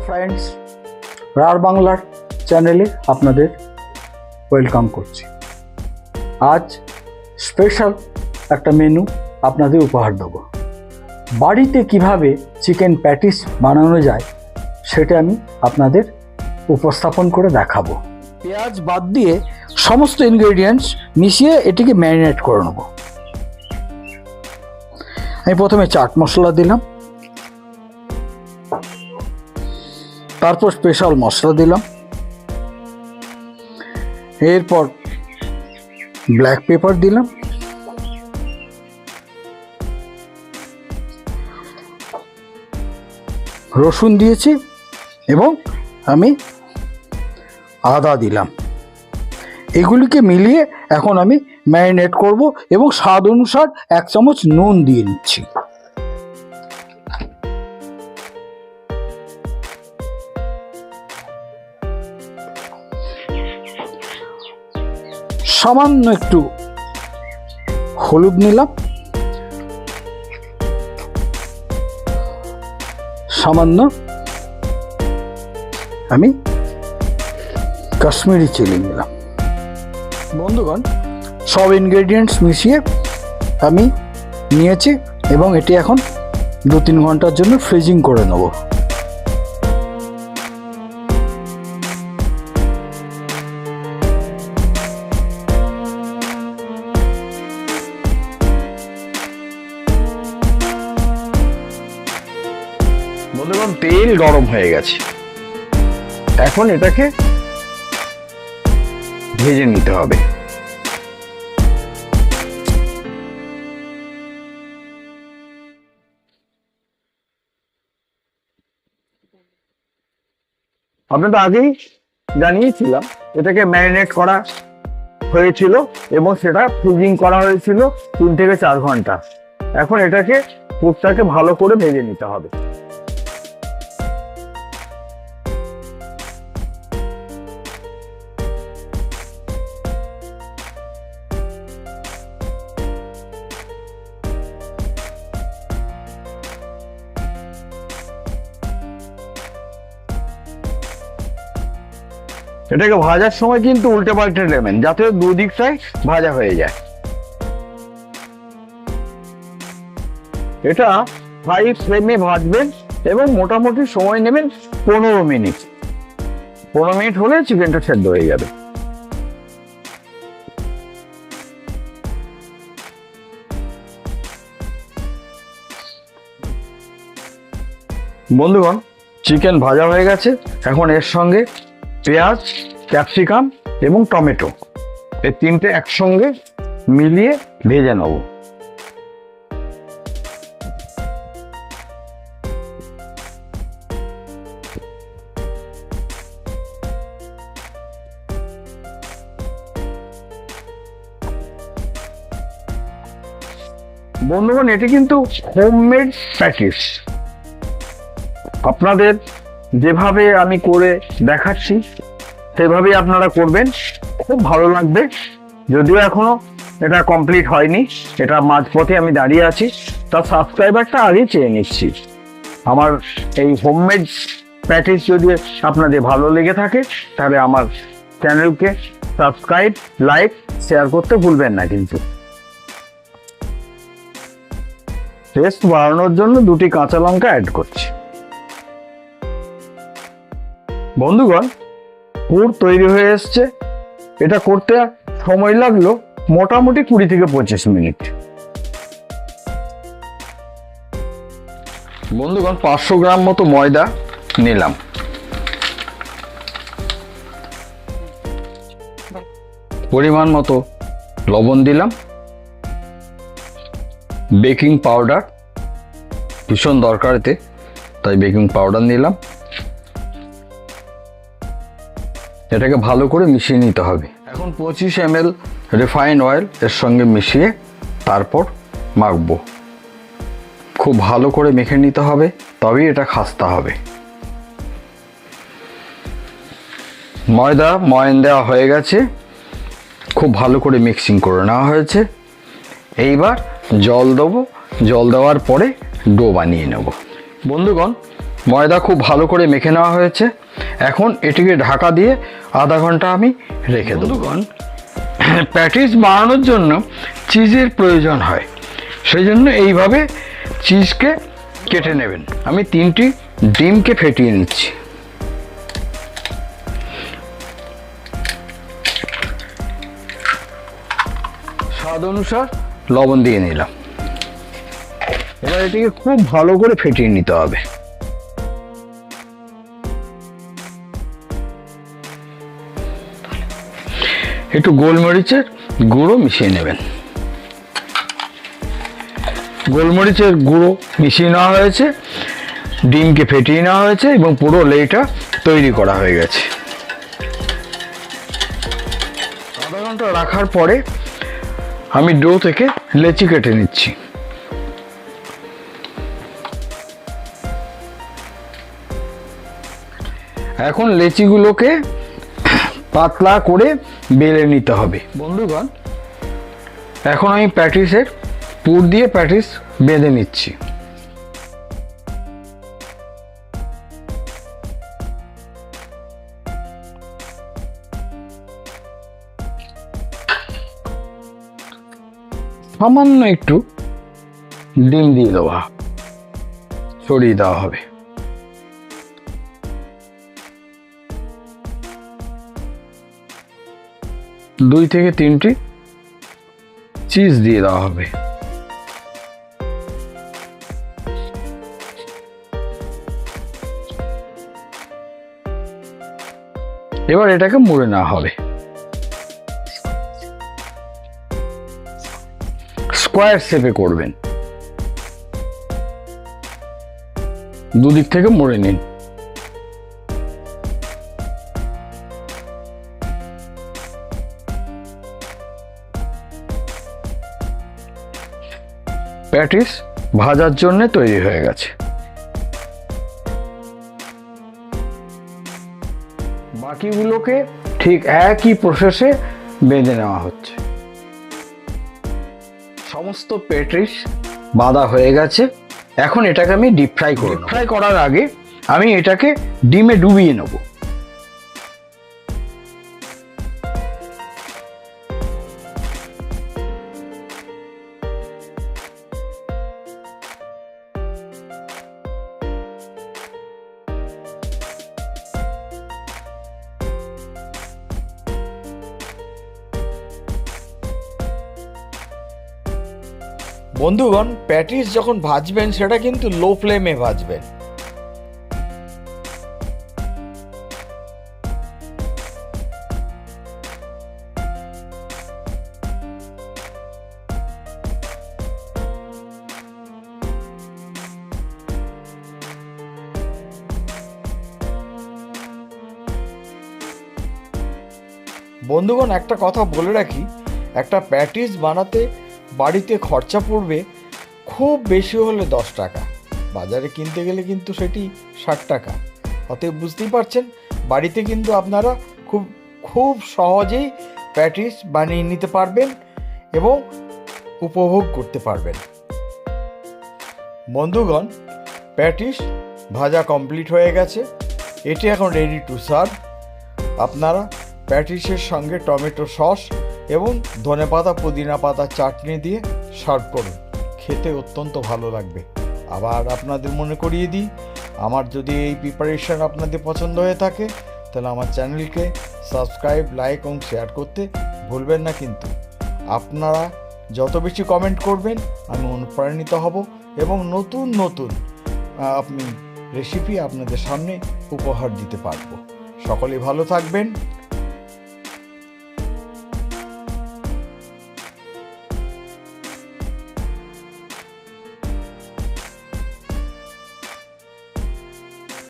Friends, রার বাংলার চ্যানেলে আপনাদের ওয়েলকাম করছি। আজ স্পেশাল একটা মেনু আপনাদের উপহার দেবো। বাড়িতে কিভাবে চিকেন প্যাটিস বানানো যায় সেটা আমি আপনাদের উপস্থাপন করে দেখাবো। পেঁয়াজ বাদ দিয়ে সমস্ত ইনগ্রেডিয়েন্টস মিশিয়ে এটিকে ম্যারিনেট করে নেব। আমি প্রথমে চাট মশলা দিলাম, তারপর স্পেশাল মশলা দিলাম, এরপর ব্ল্যাক পেপার দিলাম, রসুন দিয়েছি এবং আমি আদা দিলাম। এগুলিকে মিলিয়ে এখন আমি ম্যারিনেট করব এবং স্বাদ অনুসার 1 চামচ নুন দিয়ে নিচ্ছি। সামান্য একটু হলুদ নিলাম, সামান্য আমি কাশ্মীরি চিলি নিলাম। বন্ধুগণ, সব ইনগ্রেডিয়েন্টস মিশিয়ে আমি নিয়েছি এবং এটি এখন 2-3 ঘন্টার জন্য ফ্রিজিং করে নেব। বন্ধুগণ, তেল গরম হয়ে গেছে, এখন এটাকে ভেজে নিতে হবে। আপনাদের আগেই জানিয়েছিলাম এটাকে ম্যারিনেট করা হয়েছিল এবং সেটা ফ্রিজিং করা হয়েছিল 3 থেকে 4 ঘন্টা। এখন এটাকে পুরটাকে ভালো করে ভেজে নিতে হবে। এটাকে ভাজার সময় কিন্তু উল্টে পাল্টে দেবেন যাতে দুদিকটাই ভাজা হয়ে যায়। এটা হাই ফ্লেমে ভাজবেন এবং মোটামুটি সময় নেবেন 15 মিনিট। 15 মিনিট হলে চিকেনটা সেদ্ধ হয়ে যাবে। বন্ধুগণ, চিকেন ভাজা হয়ে গেছে। এখন এর সঙ্গে পেঁয়াজ, ক্যাপসিকাম এবং টমেটো এই 3টে একসঙ্গে মিলিয়ে ভেজে নেব। বন্ধুগণ, এটি কিন্তু হোমমেড প্যাটিস। আপনাদের যেভাবে আমি করে দেখাচ্ছি সেভাবেই আপনারা করবেন, খুব ভালো লাগবে। যদিও এখনো এটা কমপ্লিট হয়নি, এটা মাঝপথে আমি দাঁড়িয়ে আছি, তার সাবস্ক্রাইবারটা আগেই চেয়ে নিচ্ছি। আমার এই হোমমেড প্যাটিস যদি আপনাদের ভালো লেগে থাকে তাহলে আমার চ্যানেলকে সাবস্ক্রাইব, লাইক, শেয়ার করতে ভুলবেন না। কিন্তু টেস্ট বাড়ানোর জন্য 2টি কাঁচা লঙ্কা অ্যাড করছি। বন্ধুগণ, পুর তৈরি হয়ে এসছে। এটা করতে সময় লাগলো মোটামুটি 20 থেকে 25 মিনিট। বন্ধুগণ, 500 গ্রাম মতো ময়দা নিলাম, পরিমাণ মতো লবণ দিলাম, বেকিং পাউডার ভীষণ দরকার এতে, তাই বেকিং পাউডার নিলাম। এটাকে ভালো করে মিশিয়ে নিতে হবে। এখন 25 ml রিফাইন্ড অয়েল এর সঙ্গে মিশিয়ে তারপর মাখবো। খুব ভালো করে মেখে নিতে হবে, তবেই এটা খাস্তা হবে। ময়ন দেওয়া হয়ে গেছে, খুব ভালো করে মিক্সিং করে নেওয়া হয়েছে। এইবার জল দেবো, জল দেওয়ার পরে ডো বানিয়ে নেব। বন্ধুগণ, ময়দা খুব ভালো করে মেখে নেওয়া হয়েছে। এখন এটিকে ঢাকা দিয়ে আধা ঘন্টা আমি রেখে দেব। প্যাটিস বানানোর জন্য চিজের প্রয়োজন হয়, সেই জন্য এইভাবে চিজকে কেটে নেবেন। আমি 3টি ডিমকে ফেটিয়ে নিচ্ছি। স্বাদ অনুসার লবণ দিয়ে নিলাম। এবার এটিকে খুব ভালো করে ফেটিয়ে নিতে হবে। একটু গোলমরিচের গুঁড়ো মিশিয়ে নেবেন। গোলমরিচের গুঁড়ো মিশিয়ে নেওয়া হয়েছে, ডিমকে ফেটিয়ে নেওয়া হয়েছে এবং পুরো লেইটা তৈরি করা হয়ে গেছে। আধা ঘন্টা রাখার পরে আমি ডো থেকে লেচি কেটে নিচ্ছি। এখন লেচিগুলোকে পাতলা করে বেলে নিতে হবে। বন্ধুগণ, এখন আমি প্যাটিসের পুর দিয়ে প্যাটিস বেঁধে নিচ্ছি। সামান্য একটু ডিম দিয়ে দেওয়া, ছড়িয়ে দেওয়া হবে। 2 থেকে 3টি চিজ দিয়ে দেওয়া হবে। এবার এটাকে মুড়ে নেওয়া হবে। স্কোয়ার শেপে করবেন। দুদিক থেকে মুড়ে নিন। প্যাটিস ভাজার জন্য তৈরি হয়ে গেছে। বাকিগুলোকে ঠিক একই প্রসেসে বেঁধে নেওয়া হচ্ছে। সমস্ত প্যাটিস বাঁধা হয়ে গেছে। এখন এটাকে আমি ডিপ ফ্রাই করব। ফ্রাই করার আগে আমি এটাকে ডিমে ডুবিয়ে নেব। বন্ধুগণ, প্যাটিস যখন ভাজবেন সেটা কিন্তু লো ফ্লেমে ভাজবেন। বন্ধুগণ, একটা কথা বলে রাখি, একটা প্যাটিস বানাতে বাড়িতে খরচা পড়বে খুব বেশি হলে 10 টাকা, বাজারে কিনতে গেলে কিন্তু সেটি 60 টাকা। অতএব বুঝতেই পারছেন, বাড়িতে কিন্তু আপনারা খুব সহজেই প্যাটিস বানিয়ে নিতে পারবেন এবং উপভোগ করতে পারবেন। বন্ধুগণ, প্যাটিস ভাজা কমপ্লিট হয়ে গেছে। এটি এখন রেডি টু সার্ভ। আপনারা প্যাটিসের সঙ্গে টমেটো সস এবং ধনেপাতা পুদিনা পাতা চাটনি দিয়ে সার্ভ করুন, খেতে অত্যন্ত ভালো লাগবে। আবার আপনাদের মনে করিয়ে দিই, আমার যদি এই প্রিপারেশন আপনাদের পছন্দ হয়ে থাকে তাহলে আমার চ্যানেলকে সাবস্ক্রাইব, লাইক এবং শেয়ার করতে ভুলবেন না। কিন্তু আপনারা যত বেশি কমেন্ট করবেন আমি অনুপ্রাণিত হব এবং নতুন নতুন রেসিপি আপনাদের সামনে উপহার দিতে পারবো। সকলেই ভালো থাকবেন।